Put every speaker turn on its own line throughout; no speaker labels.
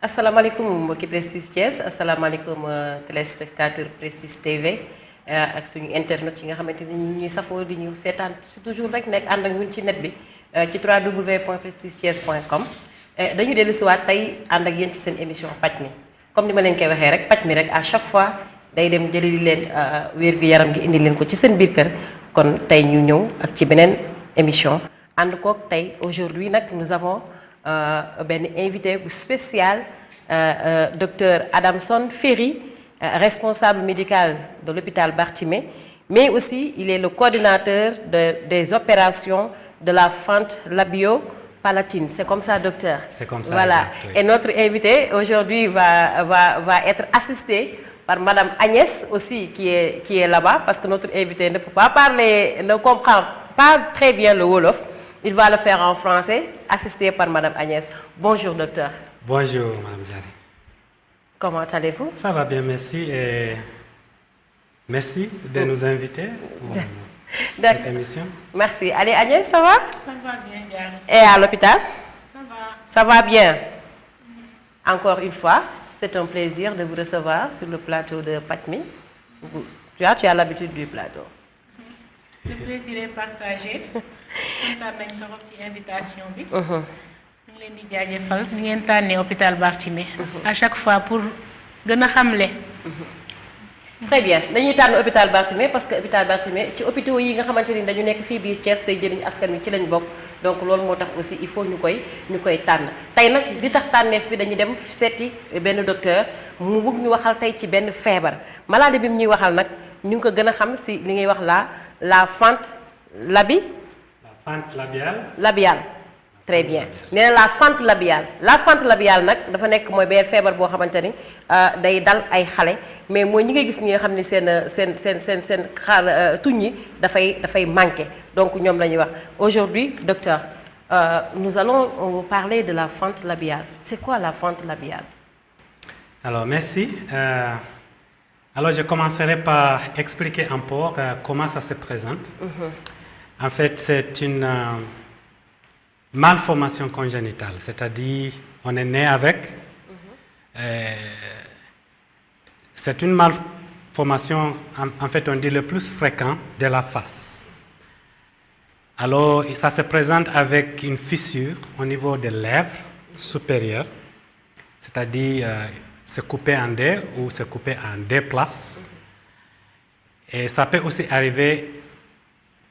asalaamaaleykum mbokki Prestige Thiès asalaamaaleykum téléspectateur Prestige TV ak suñu internet yi nga xamante ni ñu ñuy safoo di ñu seetaan si toujours rek nekk ànd ak ñun ci net bi ci www.prestigethies.com dañu dellu si waat tey ànd ak yéen ci seen émission paj mi comme ni ma leen koy waxee rek paj mi rek à chaque fois day dem jëli leen wér-gu-yaram gi indi leen ko ci seen biir kër kon tey ñu ñëw ak ci beneen émission ànd kook tey aujourd'hui nag nous avons ben invité spécial, docteur Adamson Ferry, responsable médical de l'hôpital Barthimé, mais aussi il est le coordinateur des opérations de la fente labio-palatine. C'est comme ça, docteur?
C'est comme ça.
Voilà.
Exact, oui.
Et notre invité aujourd'hui va être assisté par Madame Agnès aussi qui est là-bas, parce que notre invité ne peut pas parler, ne comprend pas très bien le Wolof. Il va le faire en français, assisté par Madame Agnès. Bonjour, docteur.
Bonjour, Madame Diari.
Comment allez-vous?
Ça va bien, merci. Et merci de nous inviter pour cette émission.
Merci. Allez, Agnès, ça va?
Ça va bien, Diari.
Et à l'hôpital?
Ça va.
Ça va bien. Encore une fois, c'est un plaisir de vous recevoir sur le plateau de Patmi. Tu as l'habitude du plateau.
Le plaisir est partagé. kontaan nañ trop ci invitation bi. ñu ngi leen di jaajëfal ni ngeen tànnee hôpital Barthimé. à chaque fois pour gën a xamle.
Très bien dañuy tànn hôpital Barthimé parce que hôpital Barthimé ci hôpitaux yi nga xamante ni dañu nekk fii biir Thiès tey jëriñ askan wi ci lañ bokk donc loolu moo tax aussi il faut ñu koy tànn tey nag li tax tànneef bi dañuy dem seeti benn docteur mu bëgg ñu waxal tey ci benn feebar maladie bi mu ñuy waxal nag ñu ngi ko gën a xam si li ngay wax la fente
Fente labiale.
Labiale. Très bien. Nee na la fente labiale. La fente labiale nag dafa nekk mooy benn feebar boo xamante ni day dal ay xale mais mooy ñi nga gis ñi nga xam ne seen tuñ yi dafay manqué donc ñoom la ñuy wax aujourd'hui docteur nous allons vous parler de la fente labiale. C'est quoi la fente labiale?
Alors merci. Alors je commencerai par expliquer un peu comment ça se présente. En fait, c'est une malformation congénitale, c'est-à-dire on est né avec. C'est une malformation, en fait, on dit le plus fréquent de la face. Alors, ça se présente avec une fissure au niveau des lèvres supérieures, c'est-à-dire se couper en deux ou se couper en deux places. Et ça peut aussi arriver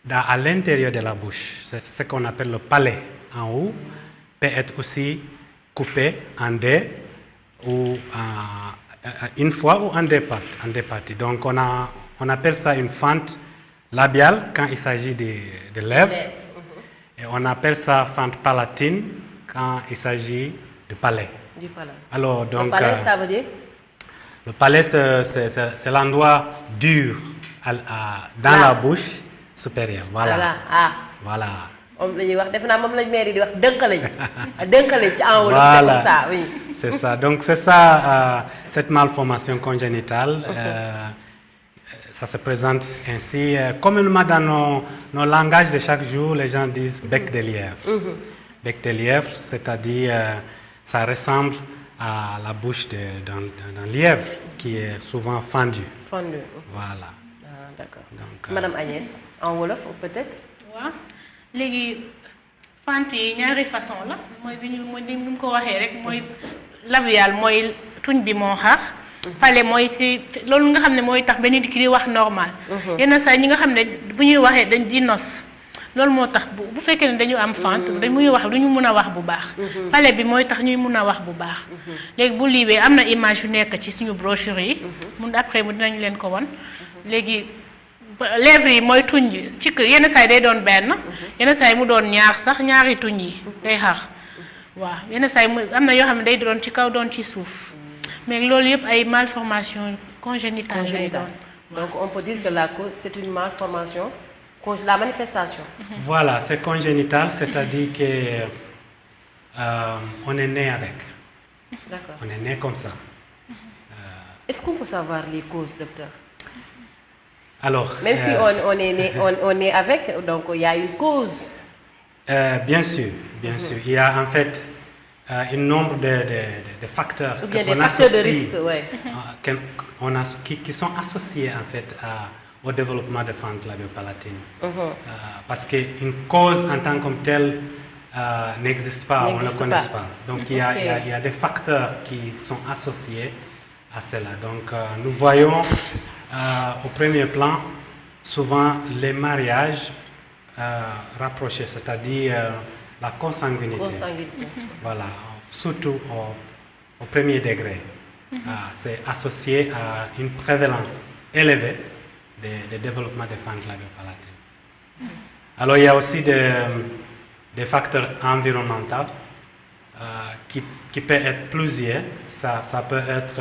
à l'intérieur de la bouche, c'est ce qu'on appelle le palais en haut, peut être aussi coupé en deux, ou une fois ou en deux parties. Donc on appelle ça une fente labiale quand il s'agit de lèvres, et on appelle ça fente palatine quand il s'agit de palais.
Du palais.
Alors, donc,
le palais, ça veut dire? Le
palais, c'est l'endroit dur dans la bouche supérieur, voilà. Voilà.
Voilà. Ça, oui.
C'est ça. Donc c'est ça, cette malformation congénitale. Ça se présente ainsi. Communément dans nos langages de chaque jour, les gens disent bec de lièvre. Bec de lièvre, c'est-à-dire ça ressemble à la bouche d'un lièvre qui est souvent fendu.
Fendu.
Voilà.
D'accord. Donc, Madame Agnès, en Wolof peut-être?
waaw léegi fente yi ñaari façon la mooy bi ñu mooy ni mu ko waxee rek mooy labial mooy tuñ bi moo xar. palais mooy ci loolu nga xam ne mooy tax benn nit ki di wax normal. yenn saa ñi nga xam ne bu ñuy waxee dañ di nos loolu moo tax bu fekkee ne dañu am fente dañuy wax lu ñu mun a wax bu baax. palais bi mooy tax ñuy mun a wax bu baax. léegi bu liibee am na image yu nekk ci suñu brochure yi. mun après mu dinañ leen ko won léegi. lèvres yi mooy tuñ yi ci yenn saa yi day doon benn yenn saa yi mu doon ñaar sax ñaari tuñ yi day xar waaw yenn saa yi mu am na yoo xam ne day doon ci kaw doon ci suuf mais loolu yëpp ay malformation congénitale lay doon.
Donc on peut dire que la cause c'est une malformation, la manifestation.
Voilà, c'est congénital, c'est-à-dire que on est né avec.
D'accord.
On est né comme ça.
Est-ce qu'on peut savoir les causes, docteur?
Alors,
même si on est avec, donc il y a une cause.
Bien sûr, bien sûr. Il y a en fait un nombre de facteurs
ou bien des facteurs de risque, ouais.
Qui sont associés en fait au développement de fentes labiopalatines. Parce qu'une cause en tant que telle n'existe pas, on ne le connaît pas. Donc il y a des facteurs qui sont associés à cela. Donc nous voyons au premier plan souvent les mariages rapprochés, c'est-à-dire la consanguinité. Voilà, surtout au premier degré. C'est associé à une prévalence élevée de développement des fentes labiopalatines. Alors il y a aussi des facteurs environnementaux qui peuvent être plusieurs. Ça peut être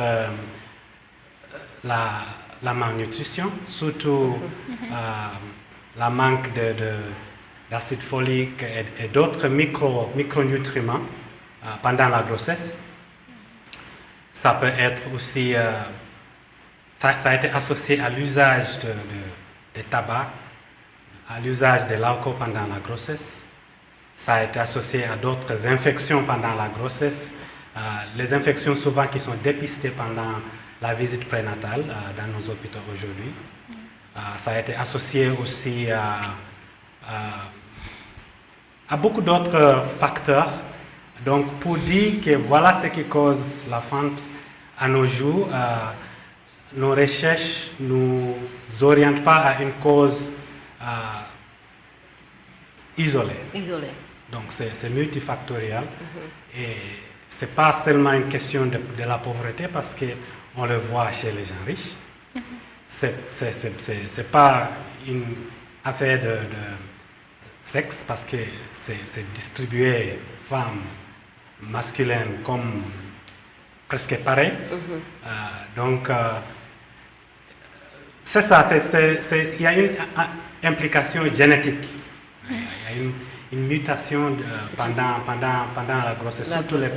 la malnutrition, surtout la manque d'acide folique et d'autres micronutriments pendant la grossesse. Ça peut être aussi, ça a été associé à l'usage de tabac, à l'usage de l'alcool pendant la grossesse. Ça a été associé à d'autres infections pendant la grossesse, les infections souvent qui sont dépistées pendant la visite prénatale dans nos hôpitaux aujourd'hui. Ça a été associé aussi à beaucoup d'autres facteurs. Donc pour dire que voilà ce qui cause la fente à nos jours, nos recherches ne nous orientent pas à une cause isolée. Donc c'est multifactoriel et ce n'est pas seulement une question de la pauvreté parce qu'on le voit chez les gens riches. Ce n'est pas une affaire de sexe parce que c'est distribué femmes, masculines comme presque pareil. Donc c'est ça, il y a une implication génétique. Il y a une mutation pendant la grossesse, surtout les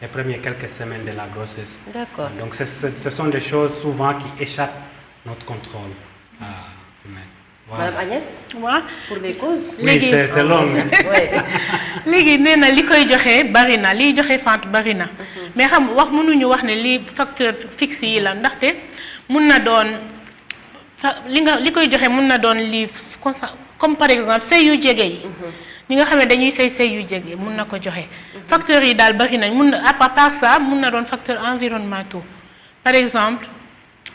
premières quelques semaines de la grossesse.
D'accord.
Donc ce sont des choses souvent qui échappent à notre contrôle humain. Voilà.
Madame Agnès,
pour
les causes.
Oui, c'est long.
léegi nee na li koy joxe bari na liy joxe fente bari na mais xam wax mënuñu wax ne lii facteur fixe yi la ndaxte mun na doon li koy joxe mun na doon lii comme par exemple sëy yu jege yi ñi nga xam ne dañuy sëy yu jege mun na ko joxe facteurs yi daal bari nañ mun na à part ça mun na doon facteur environnementaux par exemple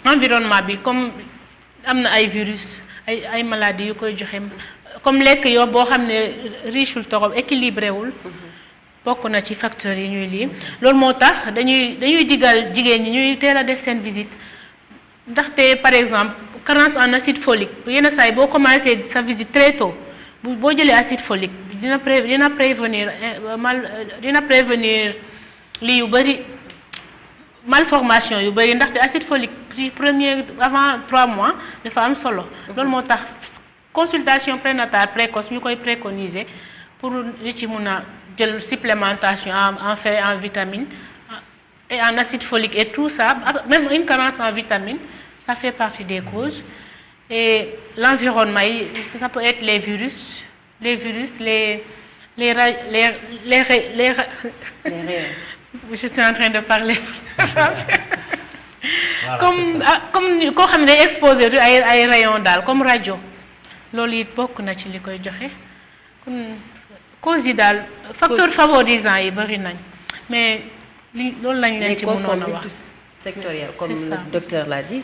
environnement bi comme am na ay virus ay maladies yu koy joxe comme lekk yoo boo xam ne richeul torop équilibré wul bokk na ci facteurs yi ñuy lii loolu moo tax dañuy digal jigéen ñi ñuy teel a def seen visite ndaxte par exemple carence en acide folique yenn saa yi boo commencé sa visite très tôt boo jëlee acide folique dina prévenir lii yu bëri malformation yu bëri ndaxte acide folique ci avant 3 mois dafa am solo loolu moo tax consultation prénatale précoce ñu koy préconiser pour li ci mun a jël supplémentation en fer en vitamines et en acide folique et tout ça même une carence en vitamines ça fait partie des causes et l'environnement ça peut être les virus les je suis en train de parler français. Voilà, comme koo xam ne day exposé ay rayons daal comme rajo loolu it bokk na ci li koy joxe kon causes yi daal facteurs favorisants yi bari nañ mais loolu lañ leen ci mënoon a wax
sectoriel comme le docteur l'a dit.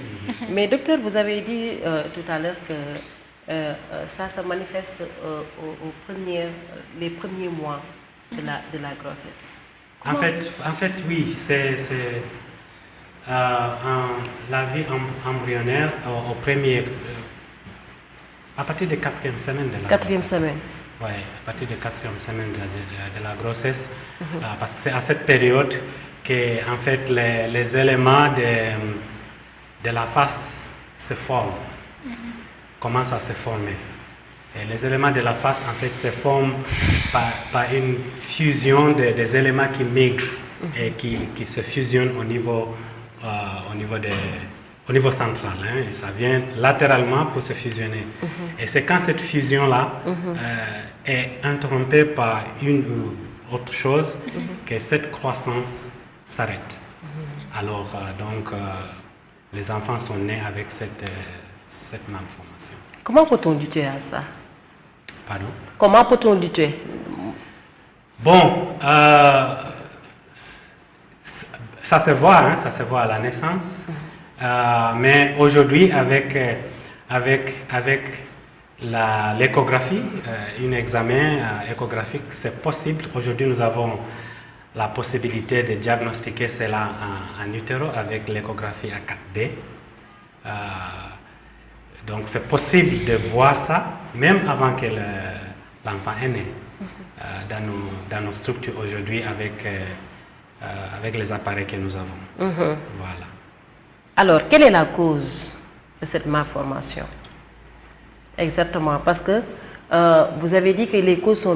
Mais docteur, vous avez dit tout à l'heure que ça se manifeste les premiers mois de la grossesse.
En fait, oui, c'est la vie embryonnaire au premier, à partir de 4e semaine de la grossesse.
4e semaine.
Oui, à partir de 4e semaine de la grossesse, parce que c'est à cette période que en fait les éléments de la face se forment, commencent à se former. Et les éléments de la face en fait se forment par une fusion des éléments qui migrent et qui se fusionnent au niveau central. Hein, et ça vient latéralement pour se fusionner. Et c'est quand cette fusion-là est interrompue par une ou autre chose que cette croissance s'arrête. Alors, les enfants sont nés avec cette malformation.
Comment peut-on lutter à ça?
Pardon?
Comment peut-on lutter?
Bon, ça se voit à la naissance. Mais aujourd'hui, avec l'échographie, un examen échographique, c'est possible. Aujourd'hui, nous avons la possibilité de diagnostiquer cela en utero avec l'échographie à 4D. Donc, c'est possible de voir ça, même avant que l'enfant est né, dans nos structures aujourd'hui avec les appareils que nous avons. Voilà.
Alors, quelle est la cause de cette malformation? Exactement, parce que vous avez dit que les causes sont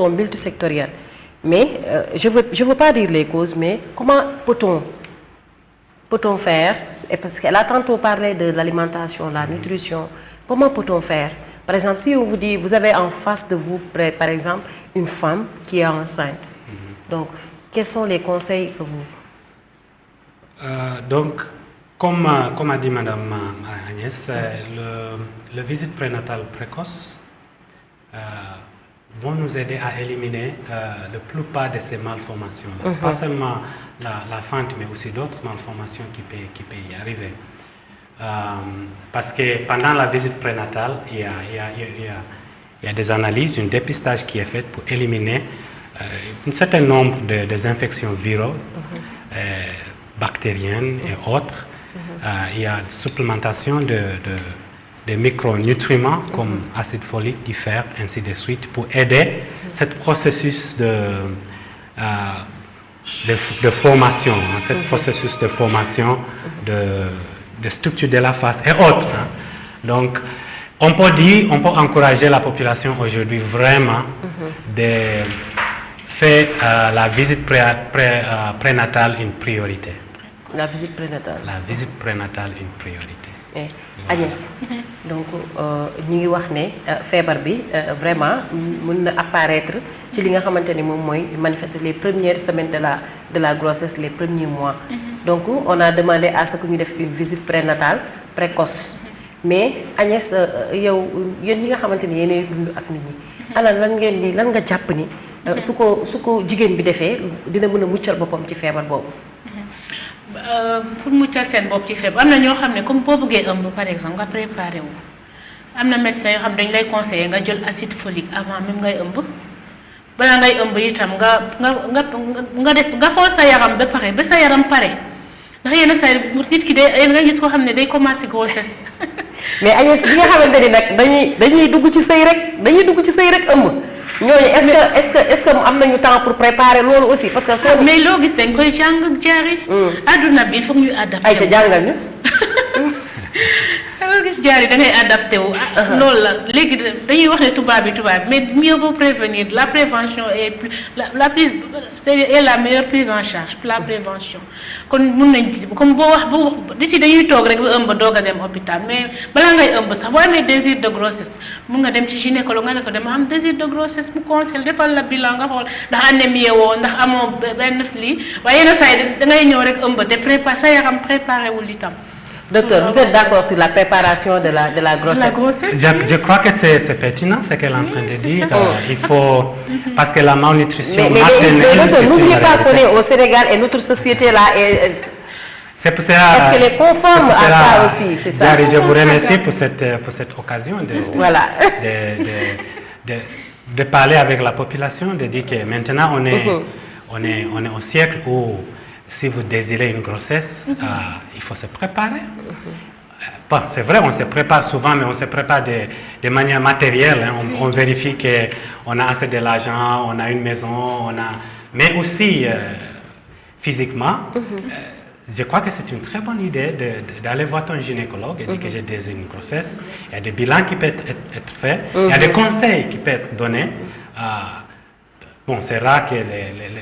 multisectorielles. Mais je veux pas dire les causes, mais comment peut-on faire? Et parce qu'elle a tantôt parlé de l'alimentation, la nutrition. Comment peut-on faire? Par exemple, si on vous dit, vous avez en face de vous, par exemple, une femme qui est enceinte. Donc, quels sont les conseils que vous...
Donc, comme a dit Madame Agnès, le visite prénatale précoce vont nous aider à éliminer la plupart de ces malformations-là. Pas seulement la fente, mais aussi d'autres malformations qui peuvent y arriver. Parce que pendant la visite prénatale, il y a des analyses, un dépistage qui est fait pour éliminer un certain nombre des infections virales, bactériennes et autres. Il y a une supplémentation de micronutriments comme acide folique, du fer, ainsi de suite, pour aider ce processus de formation, ce processus de formation de structures de la face et autres. Donc, on peut encourager la population aujourd'hui vraiment de faire la visite prénatale une priorité.
La visite prénatale.
La visite prénatale une priorité.
Agnès, donc ñi ngi wax ne feebar bi vraiment mën na apparaître ci li nga xamante ni moom mooy manifester les premières semaines de la grossesse, les premiers mois. Donc on a demandé à ce que ñu def une visite prénatale précoce. Mais Agnès yow yéen ñi nga xamante ni yéenay dund ak nit ñi ana lan nga jàpp ni su ko jigéen bi defee dina mën a muccal boppam ci feebar boobu.
Pour muccal seen bopp ci feebar am na ñoo xam ne comme boo bëggee ëmb par exemple nga préparé wu am na médecin yoo xam dañ lay conseiller nga jël acide folique avant même ngay ëmb balaa ngay ëmb itam nga xool sa yaram ba pare ba sa yaram pare ndax yenn saa yi nit ki day nga gis koo xam ne day commencé grossesse.
Mais Agnès bi nga xamante ni nag dañuy dugg ci sëy rek ëmb. ñooñu est-ce que am nañu temps pour préparer loolu aussi parce que.
mais loo gis dañ koy jàng jaari. adduna bi il faut ñuy adapté.
ay ca jàngal ñu.
loo gis jaari da ngay adapté wu. loolu la léegi dañuy wax ne tubaab mais mieux vaut prévenir la prévention est la meilleure prise en charge la prévention. kon mun nañ ci comme boo wax nit yi dañuy toog rek ba ëmb doog a dem hôpital mais balaa ngay ëmb sax boo amee désir de grossesse mun nga dem ci gynécologue nga ne ko dama am désir de grossesse mu conseil defal la bilan nga xool ndax anémie woo ndax amoo benn lii waaye yenn saa yi da ngay ñëw rek ëmb te sa yaram préparé wul itam.
Docteur, vous êtes d'accord sur la préparation de la grossesse?
Je crois que c'est pertinent ce qu'elle est en train de dire. Il faut, parce que la malnutrition...
Mais docteur, n'oubliez pas qu'on est au Sénégal et notre société là est...
Est-ce
qu'elle est conforme à ça aussi? C'est ça.
Je vous remercie pour cette occasion
voilà.
de parler avec la population, de dire que maintenant on est au siècle où si vous désirez une grossesse, il faut se préparer. Bon, c'est vrai, on se prépare souvent, mais on se prépare de manière matérielle. Hein. On vérifie qu'on a assez de l'argent, on a une maison, mais aussi physiquement. Je crois que c'est une très bonne idée d'aller voir ton gynécologue et dire que j'ai désiré une grossesse. Il y a des bilans qui peuvent être faits, il y a des conseils qui peuvent être donnés. Bon, c'est rare que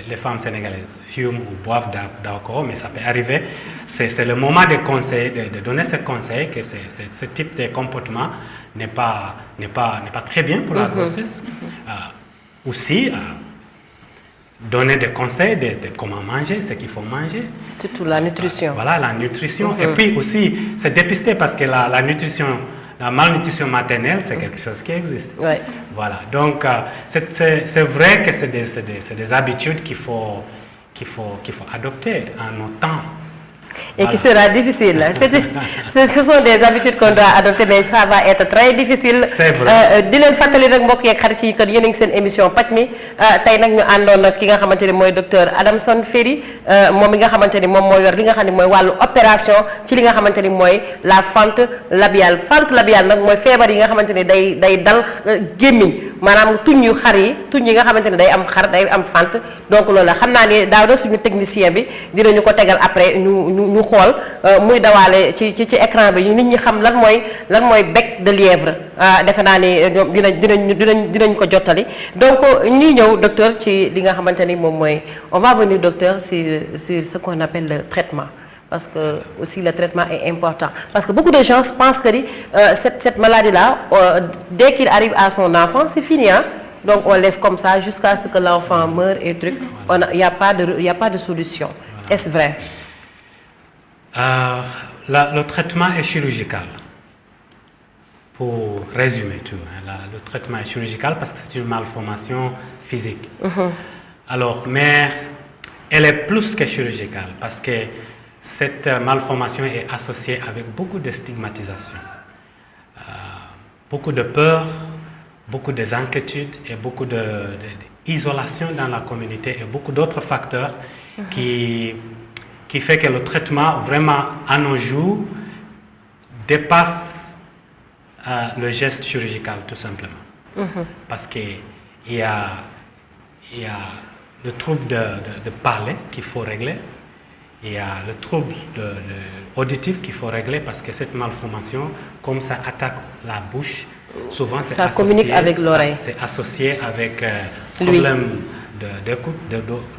les femmes sénégalaises fument ou boivent d'alcool, mais ça peut arriver. C'est le moment de conseil, de donner ce conseil que ce type de comportement n'est pas très bien pour la grossesse. Aussi, donner des conseils de comment manger, ce qu'il faut manger.
Surtout la nutrition.
Voilà, la nutrition. Et puis aussi, c'est dépister parce que la nutrition, la malnutrition maternelle, c'est quelque chose qui existe.
Ouais.
Voilà, donc c'est vrai que c'est des habitudes qu'il faut adopter en nos temps.
Et qui sera difficile. Ce sont des habitudes qu'on doit adopter, mais ça va être très difficile.
C'est vrai.
di leen fàttali nag mbokk yeeg xarit yi kat yéen a ngi seen émission paj mi tey nag ñu àndoon nag ki nga xamante ni mooy docteur Adamson Ferry moom mi nga xamante ni moom moo yor li nga xam ne mooy wàllu opération ci li nga xamante ni mooy la fente labiale. Fente labiale nag mooy feebar yi nga xamante ni day dal gémmiñ maanaam tuñ yu xar yi tuñ yi nga xamante ni day am xar day am fente donc loolu la xam naa ni daaw da suñu technicien bi dinañu ko tegal après ñu xool muy dawaale ci écran bi nit ñi xam lan mooy bec de lièvre defe naa ni ñoom dinañ ko jottali donc ñuy ñëw docteur ci li nga xamante ni moom mooy on va venir docteur sur ce qu'on appelle le traitement parce que aussi le traitement est important parce que beaucoup de gens pensent que cette maladie là dès qu'il arrive à son enfant c'est fini hein? Donc on laisse comme ça jusqu'à ce que l'enfant meure et truc il y a pas de solution. Est-ce vrai?
Le traitement est chirurgical. Pour résumer tout, hein, le traitement est chirurgical parce que c'est une malformation physique. Alors, mais elle est plus que chirurgicale parce que cette malformation est associée avec beaucoup de stigmatisation, beaucoup de peur, beaucoup d'inquiétudes et beaucoup d'isolation dans la communauté et beaucoup d'autres facteurs qui fait que le traitement, vraiment, à nos jours, dépasse le geste chirurgical, tout simplement. Parce qu'il y a le trouble de parler qu'il faut régler, il y a le trouble auditif qu'il faut régler, parce que cette malformation, comme ça attaque la bouche, souvent c'est associé,
communique avec l'oreille.
C'est associé avec problème d'écoute,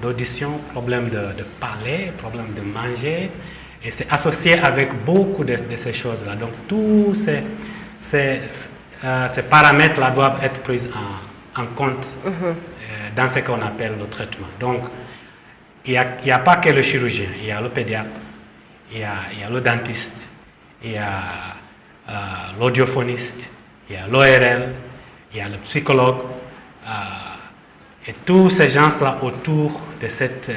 d'audition, problème de parler, problème de manger, et c'est associé avec beaucoup de ces choses-là. Donc tous ces paramètres-là doivent être pris en compte dans ce qu'on appelle le traitement. Donc il n'y a pas que le chirurgien, il y a le pédiatre, il y a le dentiste, il y a l'audiophoniste, il y a l'ORL, il y a le psychologue, et tous ces gens-là autour de cet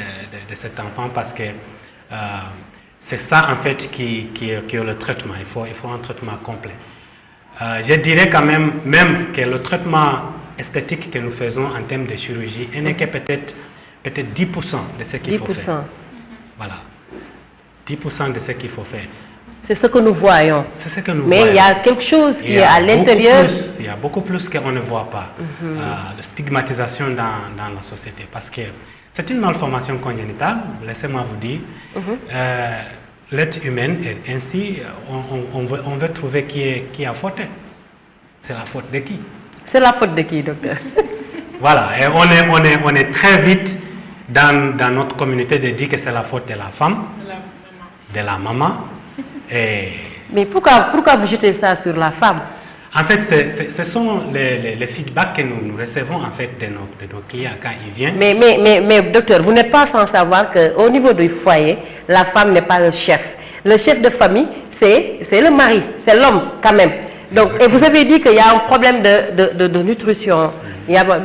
enfant, parce que c'est ça en fait qui est le traitement. Il faut un traitement complet. Je dirais quand même que le traitement esthétique que nous faisons en termes de chirurgie n'est que peut-être 10% de ce qu'il faut faire. Voilà. 10% de ce qu'il faut faire.
C'est ce que nous voyons.
C'est ce que nous
Mais
voyons.
il y a quelque chose qui est à l'intérieur.
Il y a beaucoup plus qu'on ne voit pas. La stigmatisation dans la société. Parce que c'est une malformation congénitale, laissez-moi vous dire. L'être humain, est ainsi, on veut trouver qui a fauté. C'est la faute de qui? C'est la faute de qui, docteur? Voilà, et on est très vite dans notre communauté de dire que c'est la faute de la femme, de la maman.
Mais pourquoi vous jetez ça sur la femme?
En fait, ce sont les feedbacks que nous recevons en fait de nos clients quand ils viennent.
Mais docteur, vous n'êtes pas sans savoir qu'au niveau du foyer, la femme n'est pas le chef. Le chef de famille, c'est le mari, c'est l'homme quand même. Donc, et vous avez dit qu'il y a un problème de nutrition.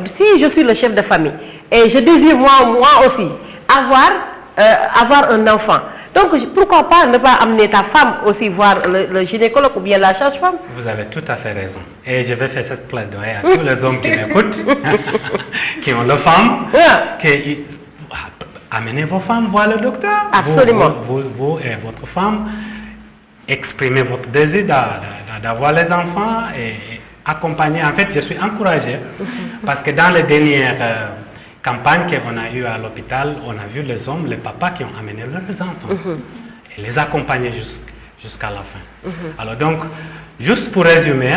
Si je suis le chef de famille et je désire moi aussi avoir un enfant, donc pourquoi pas ne pas amener ta femme aussi voir le gynécologue ou bien la sage-femme? Vous avez tout à fait raison. Et je vais faire cette plaidoyer à tous les hommes qui m'écoutent, qui ont leurs femmes, amenez vos femmes voir le docteur. Absolument. Vous et votre femme, exprimez votre désir d'avoir les enfants et accompagner. En fait, je suis encouragé parce que dans les dernières campagnes qu'on a eues à l'hôpital, on a vu les hommes, les papas qui ont amené leurs enfants et les accompagner jusqu'à la fin. Alors donc, juste pour résumer,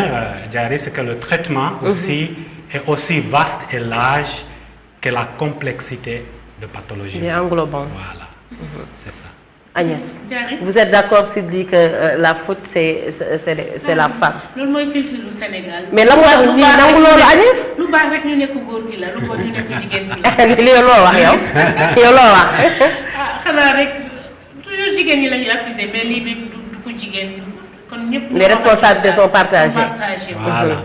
Diary, c'est que le traitement aussi est aussi vaste et large que la complexité de pathologie. Il est englobant. Voilà, c'est ça. Agnès, vous êtes d'accord s'il dit que la faute c'est la femme?
loolu mooy culture du Sénégal.
Mais la mu wax nii nangu loolu Agnès.
lu baax rek ñu nekk góor gi la lu bon ñu nekk jigéen gi la.
li loo wax yow yow loo wax.
ah xanaa rek toujours jigéen ñi la ñuy accuser mais lii bi du ko jigéen kon ñëpp.
les responsabilités sont partagées.
Voilà.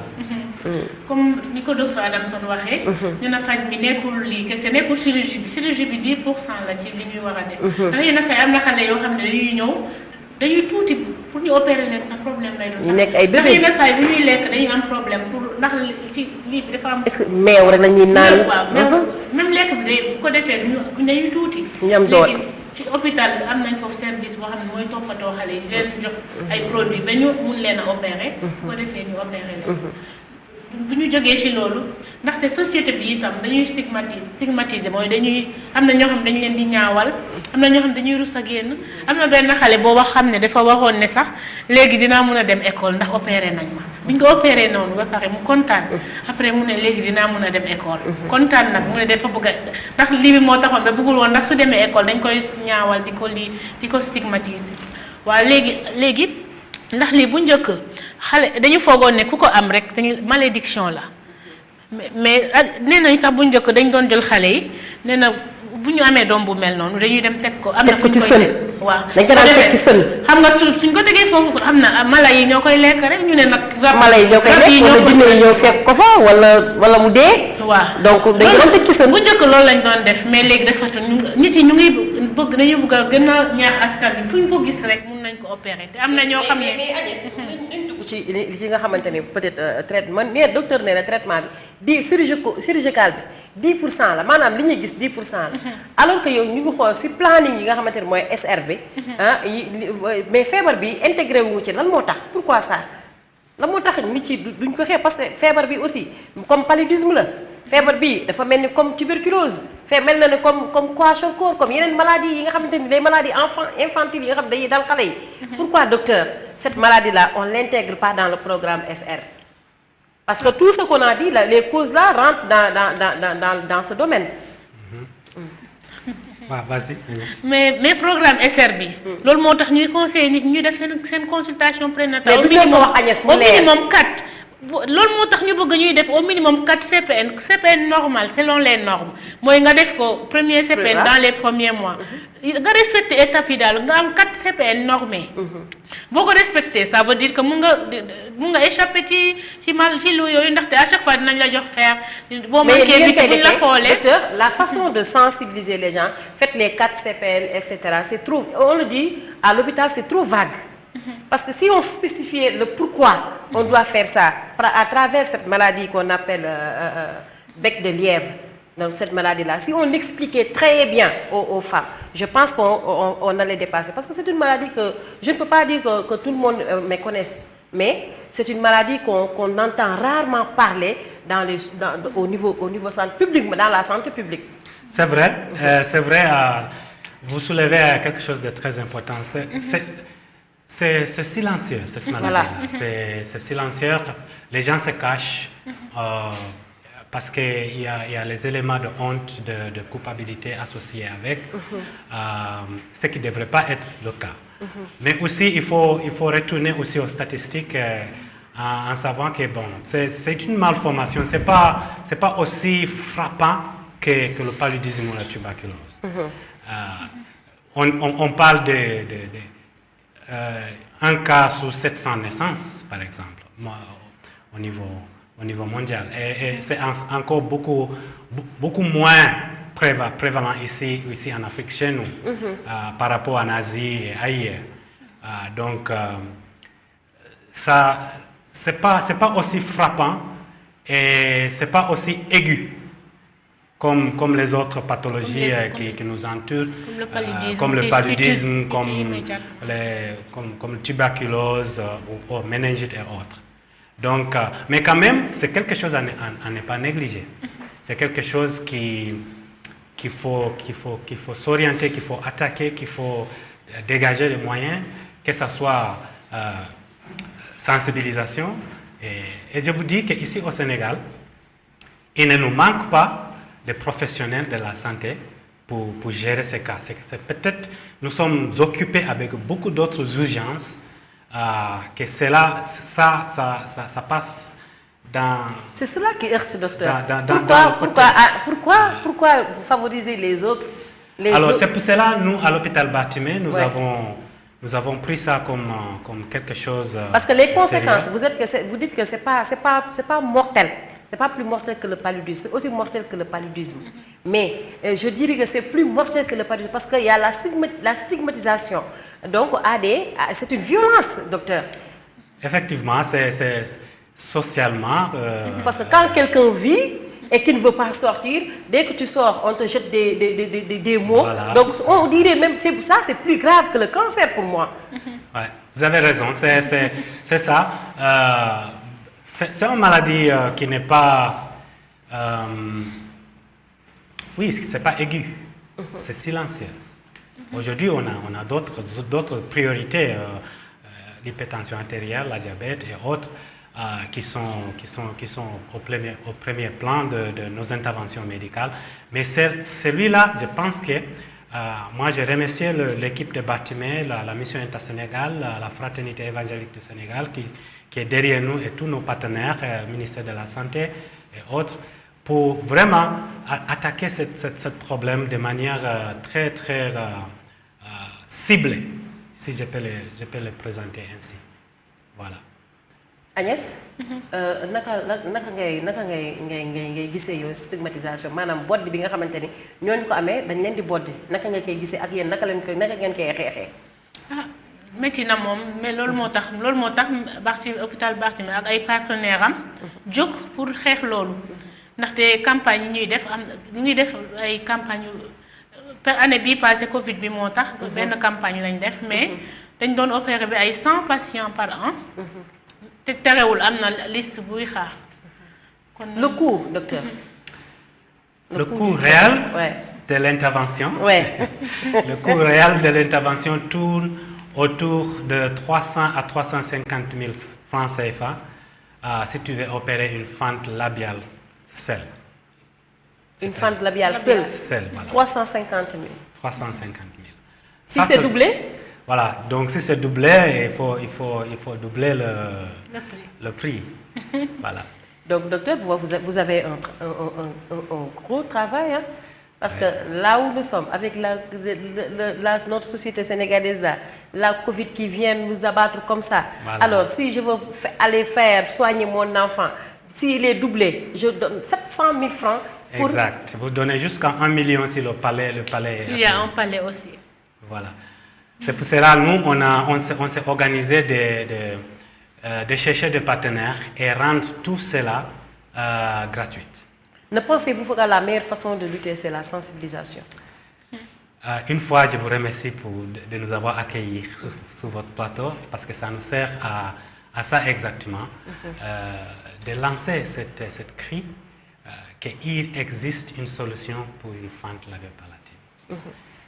comme ni ko docteur Adamson waxee. ñu ne faj bi nekkul lii kese nekkul chirurgie bi 10% la ci li ñuy war a def. ndax yenn saa yi am na xale yoo xam ne dañuy ñëw dañuy tuuti pour ñu opérer leen sax problème lay doon.
ñu nekk ay bébé
ndax yenn saa yi bu ñuy lekk dañuy am problème pour ndax ci lii bi dafa am.
est-ce que meew rek la ñuy naan.
waaw même lekk bi day bu ko defee dañuy tuuti.
ñu am doole
ci hôpital bi am nañ foofu service boo xam ne mooy toppatoo xale yi leen jox ay produits ba ñu mun leen a opérer. bu ko defee ñu opérer leen. bu ñu jógee ci loolu ndaxte société bi itam dañuy stigmatiser mooy dañuy am na ñoo xam dañu leen di ñaawal am na ñoo xam dañuy rus a génn am na benn xale booba xam ne dafa waxoon ne sax léegi dinaa mun a dem école ndax opéré nañ ma bu ñu ko opéré noonu ba pare mu kontaan après mu ne léegi dinaa mun a dem école kontaan nag mu ne dafa bëgg a ndax lii bi moo taxoon ba bëggul woon ndax su demee école dañ koy ñaawal di ko stigmatiser waaw léegi ndax lii bu njëkk xale dañu foogoon ne ku ko am rek dañu malédiction la mais nee nañ sax bu njëkk dañ doon jël xale yi nee na bu ñu amee doom bu mel noonu dañuy dem teg ko. am na fu ñu koy teg waaw
dañ ko daan teg ci sën.
xam nga suñ ko tegee foofu am na mala yi ñoo koy lekk rek ñu ne nag.
mala yi ñoo koy lekk wala jinne yi ñoo fekk ko fa wala mu dee.
waaw
donc dañ ko daan teg ci sën.
bu njëkk loolu lañ doon def mais léegi defatu nit yi ñu ngi bëgg dañu bëgg a gën a ñaax askan bi fu ñu ko gis rek mun nañ ko opérer te am na ñoo xam ne.
mais Agnès dañ dugg ci li nga xamante ne peut-être traitement docteur nee na traitement bi chirurgical bi 10% la maanaam li ñuy gis 10% la. alors que yow ñu ngi xool ci planning yi nga xamante ne mooy SR bi. mais feebar bi intégré wu ci lan moo tax pourquoi ça lan moo tax nit ci duñ ko xeeb parce que feebar bi aussi comme paludisme la feebar bi dafa mel ni comme tuberculose mel na ne comme kwashiorkor comme yeneen maladies yi nga xamante ni day maladies infantiles yi nga xam ne dañuy dal xale yi. pourquoi docteur cette maladie là on l'intègre pas dans le programme SR. Parce que tout ce qu'on a dit, là, les causes là rentrent dans ce domaine.
Vas-y.
Mais programme SRB, loolu moo tax ñuy conseiller nit ñuy def seen consultation prénatale.
au
minimum 4. loolu moo tax ñu bëgg ñuy def au minimum 4 CPN normal selon les normes mooy nga def ko premier CPN dans les premiers mois. nga respecter étape yi daal nga am 4 CPN normés. boo ko respecter ça veut dire que mun nga échapper ci lu yooyu ndaxte à chaque fois dinañ la jox faire. boo manqué vite buñ la xoolee
docteur la façon de sensibiliser les gens faites les 4 CPN etc. c'est trop on le dit à l'hôpital c'est trop vague. Parce que si on spécifiait le pourquoi on doit faire ça à travers cette maladie qu'on appelle bec de lièvre, donc cette maladie-là, si on expliquait très bien aux femmes, je pense qu'on allait dépasser. Parce que c'est une maladie que je ne peux pas dire que tout le monde me connaisse, mais c'est une maladie qu'on entend rarement parler au niveau santé publique, dans la santé publique.
C'est vrai, vous soulevez quelque chose de très important. C'est silencieux, cette maladie-là. Voilà. C'est silencieux. Les gens se cachent parce qu'il y a les éléments de honte, de culpabilité associés avec, ce qui ne devrait pas être le cas. Mais aussi, il faut retourner aussi aux statistiques en savant que bon, c'est une malformation. C'est pas aussi frappant que le paludisme ou la tuberculose. On parle un cas sur 700 naissances, par exemple, au niveau mondial. Et c'est encore beaucoup moins prévalent ici en Afrique, chez nous, par rapport en Asie et ailleurs. Donc, ça, c'est pas aussi frappant et c'est pas aussi aigu comme les autres pathologies qui nous entourent, comme le paludisme, comme le tuberculose ou méningite et autres. Donc, mais quand même, c'est quelque chose à ne pas négliger. C'est quelque chose qu'il faut s'orienter, qu'il faut attaquer, qu'il faut dégager les moyens, que ce soit sensibilisation. Et je vous dis qu'ici au Sénégal, il ne nous manque pas des professionnels de la santé pour gérer ces cas. C'est peut-être nous sommes occupés avec beaucoup d'autres urgences que ça passe
C'est cela qui heurte, docteur. Pourquoi vous favorisez les autres
Alors, c'est pour cela, nous, à l'hôpital Barthélemy, nous avons pris ça comme quelque chose.
Parce que les conséquences, vous dites que c'est pas mortel. C'est pas plus mortel que le paludisme, c'est aussi mortel que le paludisme. Mais je dirais que c'est plus mortel que le paludisme parce qu'il y a la stigmatisation. Donc, c'est une violence, docteur.
Effectivement, c'est socialement.
Parce que quand quelqu'un vit et qu'il ne veut pas sortir, dès que tu sors, on te jette des mots. Voilà. Donc, on dirait même que ça, c'est plus grave que le cancer pour moi.
Ouais, vous avez raison, c'est ça. C'est une maladie qui n'est pas... oui, c'est pas aigu, c'est silencieuse. Aujourd'hui, on a d'autres priorités, l'hypertension artérielle, la diabète et autres, qui sont au premier plan de nos interventions médicales. Mais celui-là, je pense que moi, j'ai remercié l'équipe de Barthélemy, la mission intersénégale, la Fraternité évangélique du Sénégal, qui est derrière nous et tous nos partenaires, ministère de la Santé et autres, pour vraiment attaquer ce problème de manière très, très ciblée, si je peux le présenter ainsi. Voilà.
Agnès, naka ngay gisee yow stigmatisation maanaam boddi bi nga xamante ni ñooñu ko amee dañ leen di boddi naka nga koy gisee ak yéen naka ngeen koy xeexee.
métti na moom mais loolu moo tax hôpital Barthélemy ak ay partenaires am jóg pour xeex loolu ndaxte campagne yi ñuy def ñu ngi def ay campagne année bii passé Covid bi moo tax benn campagne lañ def mais dañ doon opérer bi ay 100 patients par an. te terewul am na liste buy xaar.
Le coût, docteur.
Le coût réel de l'intervention. Le coût réel de l'intervention tourne autour de 300 à 350 000 francs CFA si tu veux opérer une fente labiale seule.
Une fente labiale seule,
voilà.
350 000.
350 000.
Si c'est doublé?
Voilà, donc si c'est doublé, il faut doubler le prix. Voilà.
Donc, docteur, vous avez un gros travail, hein? Parce que là où nous sommes, avec notre société sénégalaise, la Covid qui vient nous abattre comme ça, voilà. Alors si je veux aller soigner mon enfant, s'il est doublé, je donne 700 000 francs.
Exact. Vous donnez jusqu'à 1 million si le palais.
Il y a un palais aussi.
Voilà. C'est pour cela nous, on s'est organisé de chercher des partenaires et rendre tout cela gratuit.
Ne pensez-vous que la meilleure façon de lutter, c'est la sensibilisation?
Une fois, je vous remercie de nous avoir accueillis sur votre plateau, parce que ça nous sert à ça exactement, de lancer cette cri qu'il existe une solution pour une fente labiale palatine.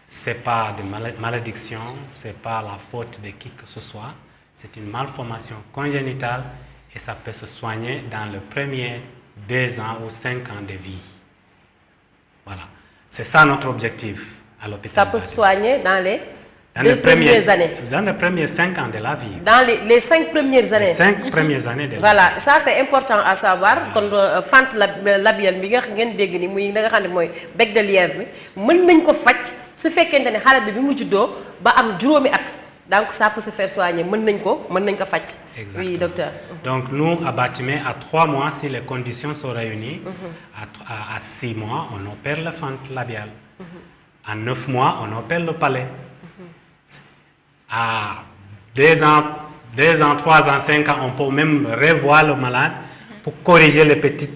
Ce n'est pas de malédiction, ce n'est pas la faute de qui que ce soit, c'est une malformation congénitale et ça peut se soigner dans le premier 2 ans ou 5 ans de vie. Voilà. C'est ça notre objectif à l'hôpital.
Ça peut se soigner dans les 2 premières années.
Dans les premiers 5 ans de la vie.
Dans les 5 premières années.
Les 5 premières années de la vie.
Voilà, ça c'est important à savoir. Quand fente labiale bi nga ngeen dégg ni muy nga xam ne mooy bec de lièvre bi mën nañ ko faj su fekkente ne xale bi mu juddoo ba am juróomi at. Donc ça peut se faire soigner. Exactement. Oui, docteur.
Donc nous, à Barthélemy, à 3 mois, si les conditions sont réunies, à 6 mois, on opère la fente labiale. À 9 mois, on opère le palais. À 2 ans, 3 ans, 5 ans, on peut même revoir le malade pour corriger les petits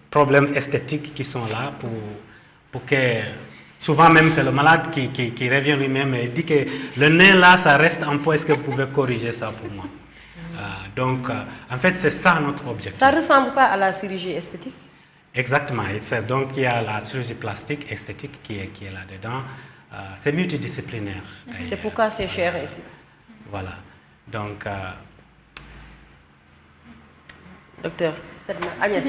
problèmes esthétiques qui sont là pour que... Souvent même, c'est le malade qui revient lui-même et dit que le nez là, ça reste un peu, est-ce que vous pouvez corriger ça pour moi? Donc, en fait, c'est ça notre objectif.
Ça ne ressemble pas à la chirurgie esthétique?
Exactement. Donc, il y a la chirurgie plastique, esthétique qui est là-dedans. C'est multidisciplinaire.
C'est pourquoi c'est cher ici.
Voilà. Donc...
Docteur, Agnès,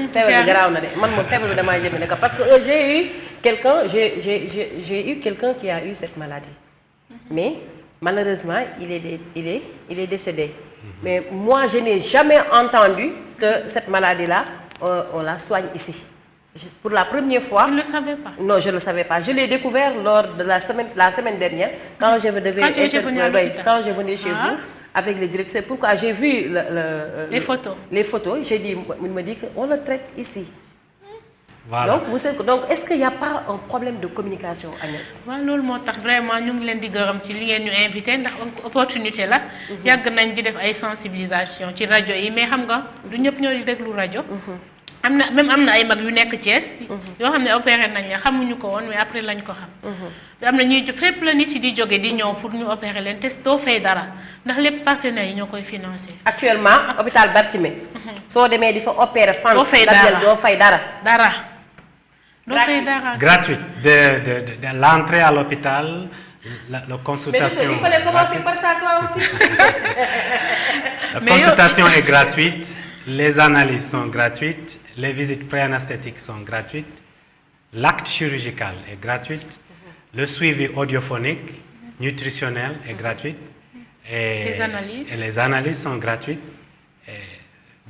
parce que j'ai eu quelqu'un qui a eu cette maladie. Mais malheureusement, il est décédé. Mais moi, je n'ai jamais entendu que cette maladie-là, on la soigne ici. Pour la première fois.
Je ne le savais pas.
Non, je ne le savais pas. Je l'ai découvert lors de la semaine dernière, quand je venais chez vous, avec le directeur. Pourquoi j'ai vu
les photos.
Les photos, il me dit qu'on le traite ici.
Voilà.
Donc, est-ce qu'il n'y a pas un problème de communication, Agnès?
waaw loolu moo tax vraiment ñu ngi leen di gërëm ci li ngeen ñu invité ndax opportunité la. yàgg nañ di def ay sensibilisation ci rajo yi mais xam nga du ñëpp ñoo di déglu rajo. am na ay mag yu nekk Thiès. yoo xam ne opéré nañ la xamuñu ko woon mais après lañ ko xam. am na ñuy fépp la nit yi di jóge di ñëw pour ñu opérer leen te doo fay dara ndax lépp partenaires yi ñoo koy financé.
Actuellement hôpital Barthélemy. soo demee di fa opérer fan.
doo fay dara
doo fay dara.
Gratuite. De l'entrée à l'hôpital, la consultation.
Mais il fallait commencer par ça, toi aussi.
La consultation est gratuite, les analyses sont gratuites, les visites pré-anesthétiques sont gratuites, l'acte chirurgical est gratuit, le suivi audiophonique, nutritionnel est gratuit, et les analyses sont gratuites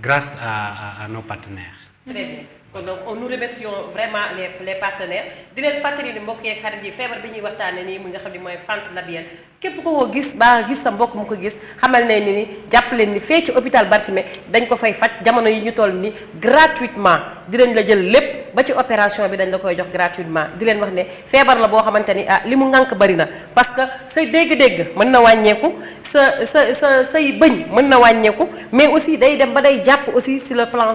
grâce à nos partenaires.
Très bien. Donc nous remercions vraiment les partenaires di leen fàttali ni mbokk yeeg xarit yi feebar bi ñuy waxtaane nii mu nga xam ne mooy fente labienne képp ko gis baa gis sa mbokk mu ko gis xamal ne ni jàpp leen ni fee ci hôpital Barthélemy dañ ko fay faj jamono yi ñu toll ni gratuitement dinañ la jël lépp ba ci opération bi dañ la koy jox gratuitement di leen wax ne feebar la boo xamante ni li mu ngànk bari na parce que say dégg-dégg mën na wàññeeku say bëñ mën na wàññeeku mais aussi day dem ba day jàpp aussi sur le plan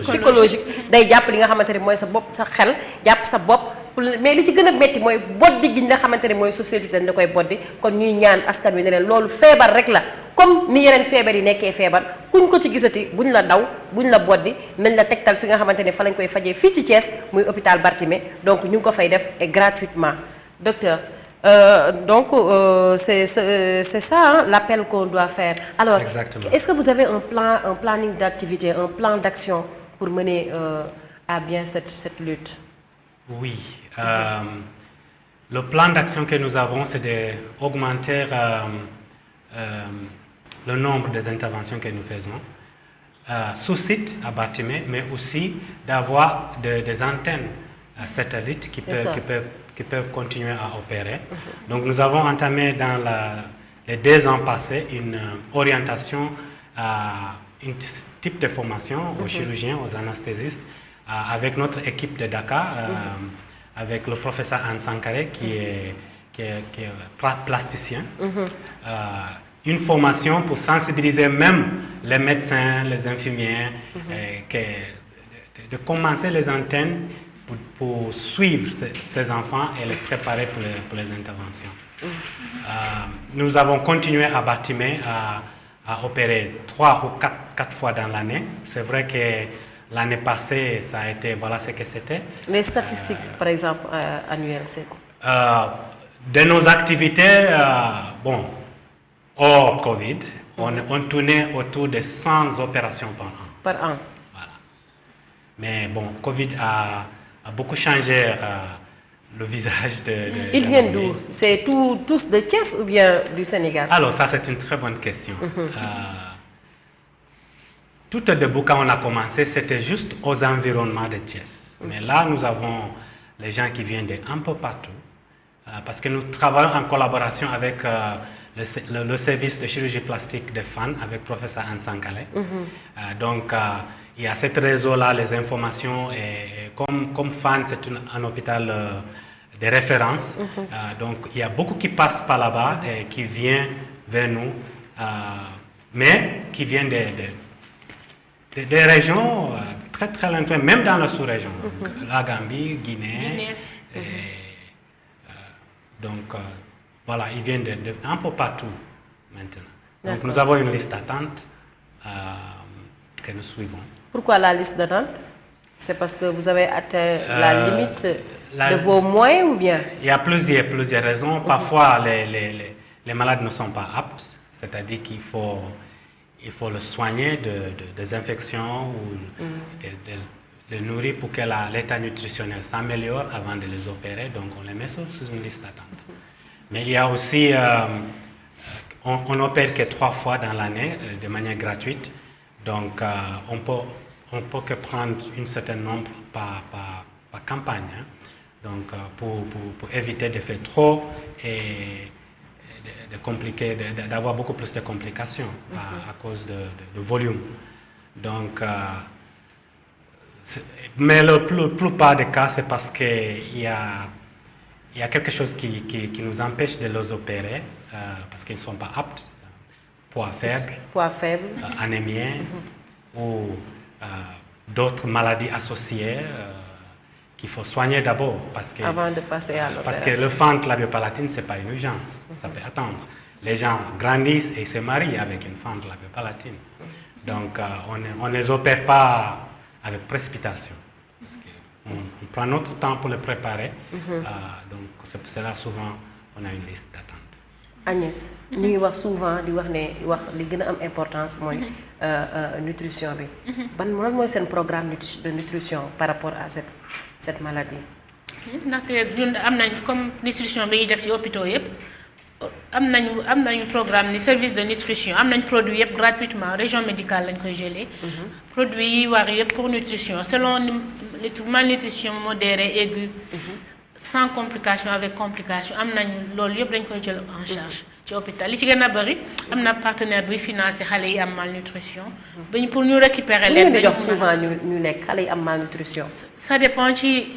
psychologique day jàpp li nga xamante ne mooy sa bopp sa xel jàpp sa bopp mais li ci gën a métti mooy boddi gi nga xamante ne mooy société dañ da koy boddi kon ñuy ñaan askan wi ne leen loolu feebar rek la comme ni yeneen feebar yi nekkee feebar kuñ ko ci gisati buñ la daw buñ la boddi nañ la tegtal fi nga xamante ne fa lañ koy fajee fii ci Thiès muy hôpital Barthélemy donc ñu ngi ko fay def et gratuitement docteur. Donc c'est ça hein, l'appel qu'on doit faire. Alors, est-ce que vous avez un planning d'activité, un plan d'action pour mener à bien cette lutte?
Oui. Le plan d'action que nous avons, c'est d'augmenter le nombre des interventions que nous faisons sous site à Barthélemy, mais aussi d'avoir des antennes satellites qui peuvent continuer à opérer. Donc nous avons entamé dans les 2 ans passés une orientation à un type de formation aux chirurgiens, aux anesthésistes, avec notre équipe de Dakar, avec le professeur Anne Sankaré qui est plasticien. Une formation pour sensibiliser même les médecins, les infirmières, de commencer les antennes pour suivre ces enfants et les préparer pour les interventions. Nous avons continué à Barthélemy à opérer 3 ou 4 fois dans l'année. C'est vrai que l'année passée, ça a été, voilà ce que c'était.
Les statistiques, par exemple, annuelles, c'est quoi?
De nos activités, hors Covid, on tournait autour de 100 opérations par an.
Par an.
Voilà. Mais bon, Covid a beaucoup changé le visage de
Ils viennent d'où? C'est tous de Thiès ou bien du Sénégal?
Alors ça, c'est une très bonne question. Tout au début, quand on a commencé, c'était juste aux environnements de Thiès. Mais là, nous avons les gens qui viennent d'un peu partout. Parce que nous travaillons en collaboration avec le service de chirurgie plastique de FAN, avec le professeur Anne Sankaré. Donc, il y a ce réseau-là, les informations, et comme FAN, c'est un hôpital de référence, donc il y a beaucoup qui passent par là-bas et qui viennent vers nous, mais qui viennent des régions très très lointaines, même dans la sous-région, la Gambie, Guinée. Donc voilà, ils viennent un peu partout maintenant. Donc nous avons une liste d'attente que nous suivons. Pourquoi
la liste d'attente? C'est parce que vous avez atteint la limite de vos moyens ou bien?
Il y a plusieurs raisons. Parfois, les malades ne sont pas aptes, c'est-à-dire qu'il faut le soigner des infections ou de nourrir pour que l'état nutritionnel s'améliore avant de les opérer. Donc, on les met sous une liste d'attente. Mais il y a aussi, on opère que 3 fois dans l'année de manière gratuite. Donc, on peut que prendre un certain nombre par campagne. Hein. Donc, pour éviter de faire trop et d'avoir beaucoup plus de complications à cause de volume. Donc, mais la plupart des cas, c'est parce qu'il y a quelque chose qui nous empêche de les opérer, parce qu'ils ne sont pas aptes, poids faible, anémie ou d'autres maladies associées qu'il faut soigner d'abord.
Avant de passer à l'opération.
Parce que le fente labiopalatine, ce n'est pas une urgence, ça peut attendre. Les gens grandissent et se marient avec une fente labiopalatine. Donc, on ne les opère pas avec précipitation. Parce on prend notre temps pour le préparer. Donc, c'est pour cela, souvent, on a une liste d'attente.
Agnès, nous avons souvent dit que l'importance de nutrition. Quel est le programme de nutrition par rapport à cette maladie?
Comme nutrition, nous avons des hôpitaux. Nous avons un programme de service de nutrition. Nous avons un produit gratuitement, région médicale, produit pour nutrition. Selon les malnutrition modérée, aiguë, sans complications, avec complications, nous avons en charge. Ci hôpital li ci gëna bari amna partenaire bi financer xalé yi am malnutrition pour ñu récupérer les
souvent ñu lekk xalé yi am malnutrition
ça dépend ci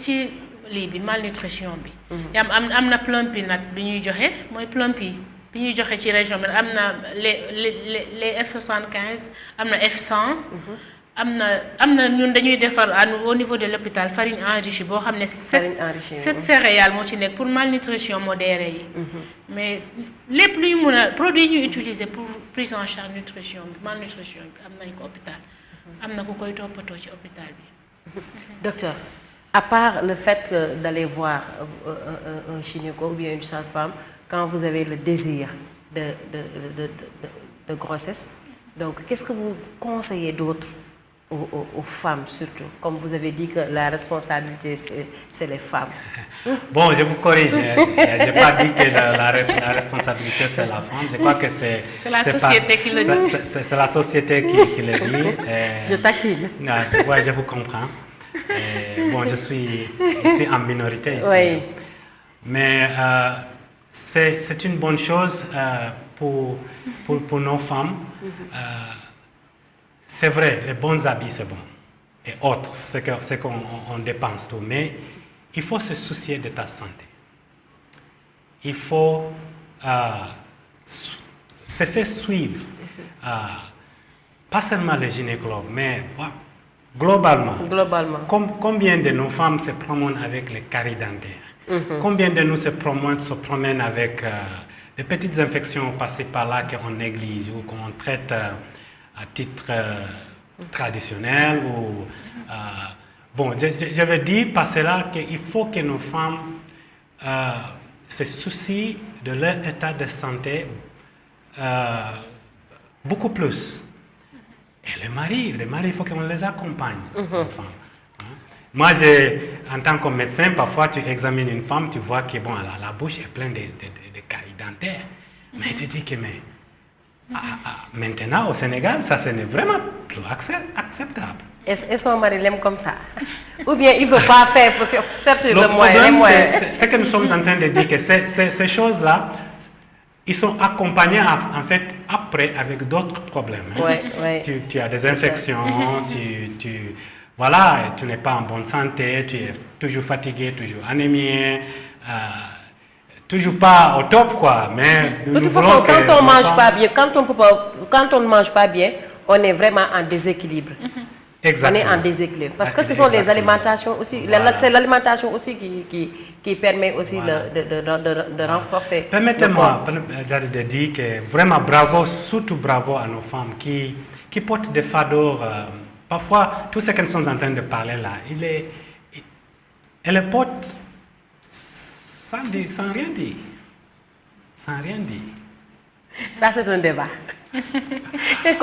li bi malnutrition bi amna Plumpy nag bi ñuy joxe moy Plumpy bi ñuy joxe ci région bi amna les F75 amna F100 amna ñun dañuy défar au niveau de l'hôpital farine enrichie bo xamné 7 céréales mo ci nek pour malnutrition modérée yi mais les plus produits ñu utiliser pour prise en charge nutrition malnutrition amna ko hôpital amna ko koy topato ci hôpital bi.
Docteur, à part le fait d'aller voir un gynéco ou bien une sage-femme quand vous avez le désir de grossesse, donc qu'est-ce que vous conseillez d'autre aux femmes surtout, comme vous avez dit que la responsabilité c'est les femmes.
Bon, je vous corrige, je n'ai pas dit que la responsabilité c'est la femme, je crois que c'est
la société qui le dit.
C'est la société qui le dit.
Je taquine.
Oui, je vous comprends. Bon, je suis en minorité ici.
Oui.
Mais c'est une bonne chose pour nos femmes. C'est vrai, les bons habits, c'est bon. Et autres, c'est qu'on dépense tout. Mais il faut se soucier de ta santé. Il faut se faire suivre. Pas seulement les gynécologues, mais globalement. Combien de nos femmes se promènent avec les caries dentaires? Combien de nous se promènent avec des petites infections passées par là qu'on néglige ou qu'on traite à titre traditionnel ou bon, je veux dire par cela qu'il faut que nos femmes se soucient de leur état de santé beaucoup plus. Et les maris, il faut qu'on les accompagne. Les femmes. Moi, en tant que médecin, parfois tu examines une femme, tu vois que bon, la bouche est pleine de caries dentaires. Mais tu dis que maintenant, au Sénégal, ça ce n'est vraiment plus acceptable.
Est-ce que mon mari l'aime comme ça? Ou bien il ne veut pas faire pour faire
le problème, c'est que nous sommes en train de dire que ces choses-là, ils sont accompagnés en fait après avec d'autres problèmes. Hein. Tu as des infections, voilà, tu n'es pas en bonne santé, tu es toujours fatigué, toujours anémie. Toujours pas au top quoi, mais
de toute façon, quand on mange pas bien, quand on ne mange pas bien, on est vraiment en déséquilibre.
Exactement.
On est en déséquilibre parce que ce sont les alimentations aussi, c'est l'alimentation aussi qui permet aussi de renforcer.
Permettez-moi de dire que vraiment bravo, surtout bravo à nos femmes qui portent des fardeaux. Parfois, tout ce qu'elles sont en train de parler là, elles le portent sans rien dire. Sans rien dire.
Ça, c'est un débat.
mais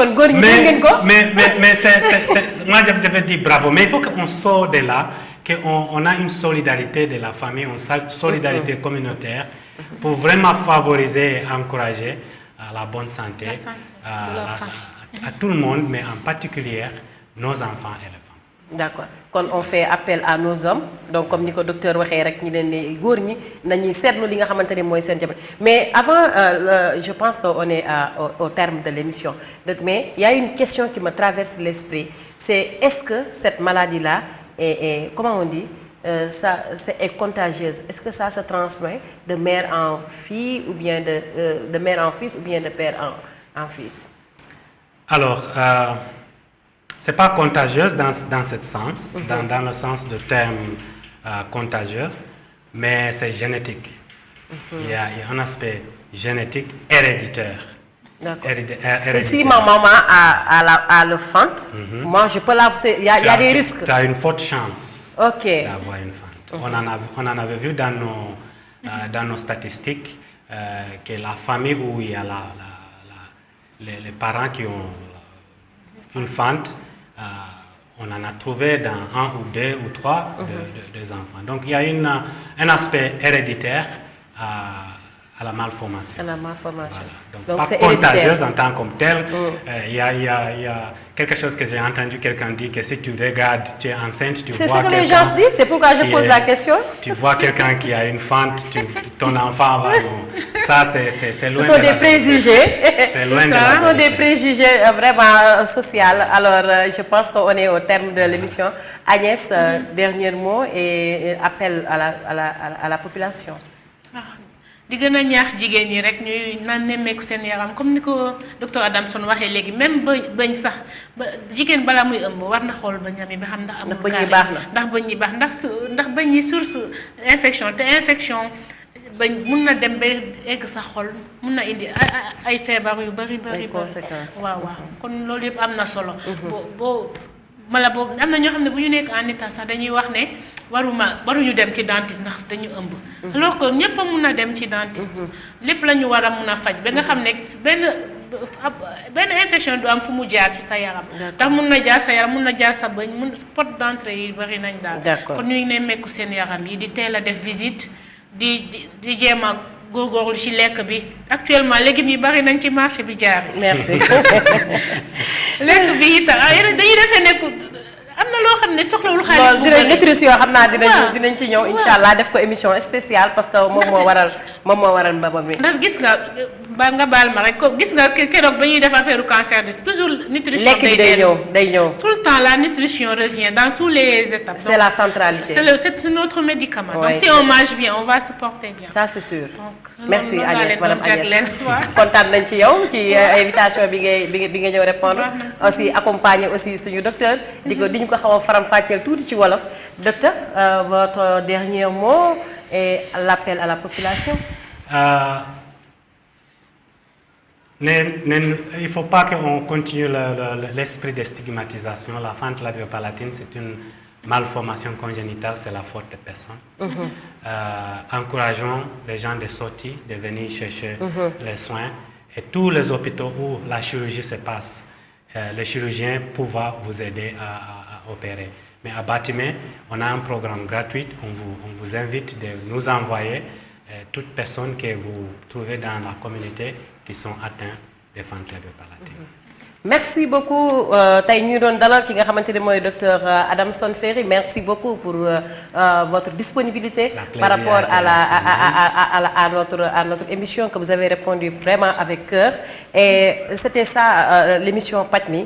moi, je vais dire bravo. Mais il faut qu'on sorte de là, qu'on a une solidarité de la famille, une solidarité communautaire pour vraiment favoriser et encourager à la bonne santé,
La santé de la femme.
à tout le monde, mais en particulier nos enfants et les femmes.
D'accord kon on fait appel à nos hommes donc comme ni ko docteur waxee rek ñi leen ni góor ñi nañuy seetlu li nga xamante ne mooy seen jabar mais avant je pense que on est au terme de l'émission mais il y a une question qui me traverse l'esprit c'est est-ce que cette maladie là est comment on dit est contagieuse est-ce que ça se transmet de mère en fille ou bien de mère en fils ou bien de père en fils?
Alors c'est pas contagieuse dans ce sens, dans le sens de terme contagieux, mais c'est génétique. Il y a un aspect génétique héréditaire.
D'accord. Si ma maman a le fente, moi je peux l'avoir. Il y a des risques.
Tu as une forte chance
d'avoir
une fente. On en avait vu dans nos statistiques que la famille où il y a les parents qui ont une fente, on en a trouvé dans 1 ou 2 ou 3 des enfants. Donc il y a un aspect héréditaire à la malformation.
À la malformation.
Voilà.
Donc
pas
c'est
contagieuse en tant que telle. Il y a quelque chose que j'ai entendu quelqu'un dire que si tu regardes, tu es enceinte, tu vois quelqu'un.
C'est ce que les gens disent, c'est pourquoi je pose la question.
Tu vois quelqu'un qui a une fente, ton enfant va. Ça, c'est loin.
Ce sont des préjugés.
C'est loin de la
Ce sont des préjugés vraiment sociaux. Alors, je pense qu'on est au terme de l'émission. Agnès, dernier mot et appel à la population.
di gën a ñaax jigéen ñi rek ñuy naan nemmeeku seen yaram comme ni ko docteur Adamson waxee léegi même bañ sax ba jigéen balaa muy ëmb war na xool ba ñam yi ba xam ndax amul ndax bëñ yi baax ndax bëñ yi source infection te infection bañ mun na dem ba egg sa xol mun na indi ay feebar yu bari
conséquences
waaw kon loolu yëpp am na solo boo mala boobu am na ñoo xam ne bu ñu nekk en état sax dañuy wax ne waruñu dem ci dentiste ndax dañu ëmb alors que ñëpp a mun a dem ci dentiste lépp la ñu war a mun a faj ba nga xam ne benn infection du am fu mu jaar ci sa yaram ndax mun na jaar sa yaram mun na jaar sa bëñ porte d'entrée yi bari nañ daal kon ñuy nemmeeku seen yaram yi di teel a def visite di jéem a góorgóorlu ci lekk bi actuellement légumes yi bari nañ ci marché bi jaar.
merci.
lekk bi itam dañuy defee nekk am na loo xam ne soxlawul xaalis bu
bëri nutrition xam naa dinañ ci ñëw incha allah def ko émission spéciale parce que moom moo waral mbaba mi.
ndax gis nga baal ma rek gis nga keroog ba ñuy def affaire cancer de toujours nutrition.
lekk bi day ñëw
tout le temps la nutrition revient dans tous les étapes.
c'est la centralité.
c'est notre médicament. donc si on mange bien on va se porter bien.
ça c'est sûr. merci Agnès madame Agnès kontaan nañ ci yow ci invitation bi nga ñëw répondre aussi accompagner aussi suñu docteur di ñu ko xaw a faram-fàcceel tuuti ci wolof docteur votre dernier mot et l'appel à la population.
Il ne faut pas qu'on continue l'esprit de stigmatisation. La fente labiopalatine, c'est une malformation congénitale, c'est la faute des personnes. Encourageons les gens de sortir, de venir chercher les soins. Et tous les hôpitaux où la chirurgie se passe, les chirurgiens peuvent vous aider à opérer. Mais à Batimé, on a un programme gratuit. On vous invite de nous envoyer toutes personnes que vous trouvez dans la communauté qui sont atteintes de fente labiopalatine.
Merci beaucoup tey ñu doon dalal ki nga xamante ne mooy docteur Adamson Ferry merci beaucoup pour votre disponibilité par rapport à notre émission que vous avez répondu vraiment avec cœur et c'était ça l'émission Paj mi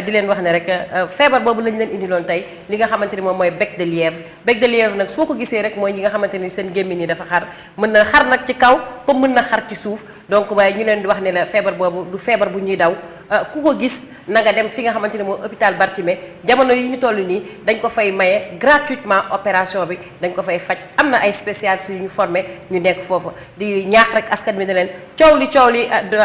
di leen wax ne rek feebar boobu lañ leen indiloon tey li nga xamante ni moom mooy bec de lièvre nag soo ko gisee rek mooy ñi nga xamante ni seen gémmiñ yi dafa xar mën na xar nag ci kaw comme mën na xar ci suuf donc waaye ñu leen di wax ne la feebar boobu du feebar bu ñuy daw ku ko gis na nga dem fi nga xamante ne mooy hôpital Barthélemy jamono yi ñu toll nii dañ ko fay maye gratuitement opération bi dañ ko fay faj am na ay spécialistes yu ñu formé ñu nekk foofu di ñaax rek askan bi ne leen coow li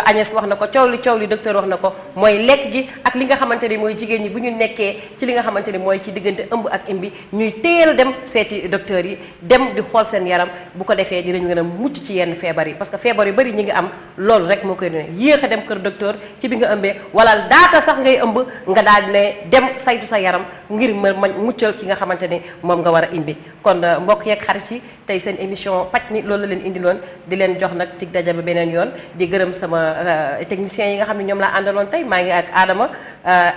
Agnès wax na ko coow li docteur wax na ko mooy lekk gi ak li nga xamante ni mooy jigéen ñi bu ñu nekkee ci li nga xamante ni mooy ci diggante ëmb ak imbi ñuy teel dem seeti docteur yi dem di xool seen yaram bu ko defee dinañu gën a mucc ci yenn feebar yi parce que feebar yu bari ñi ngi am loolu rek moo koy ne yéex a dem kër docteur ci bi nga ëmbee ëmbee wala daata sax ngay ëmb nga daal di ne dem saytu sa yaram ngir ma muccal ki nga xamante ne moom nga war a imbi kon mbokk yeeg xarit yi tey seen émission paj mi loolu la leen indiloon di leen jox nag tig daja ba beneen yoon di gërëm sama techniciens yi nga xam ne ñoom laa àndaloon tey maa ngi ak Adama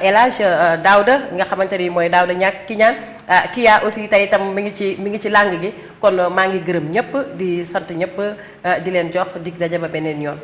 El Hadj Daouda nga xamante ni mooy Daouda ñàkk ki ñaan Kia aussi tey itam mi ngi ci langue gi kon maa ngi gërëm ñëpp di sant ñëpp di leen jox dig daja ba beneen yoon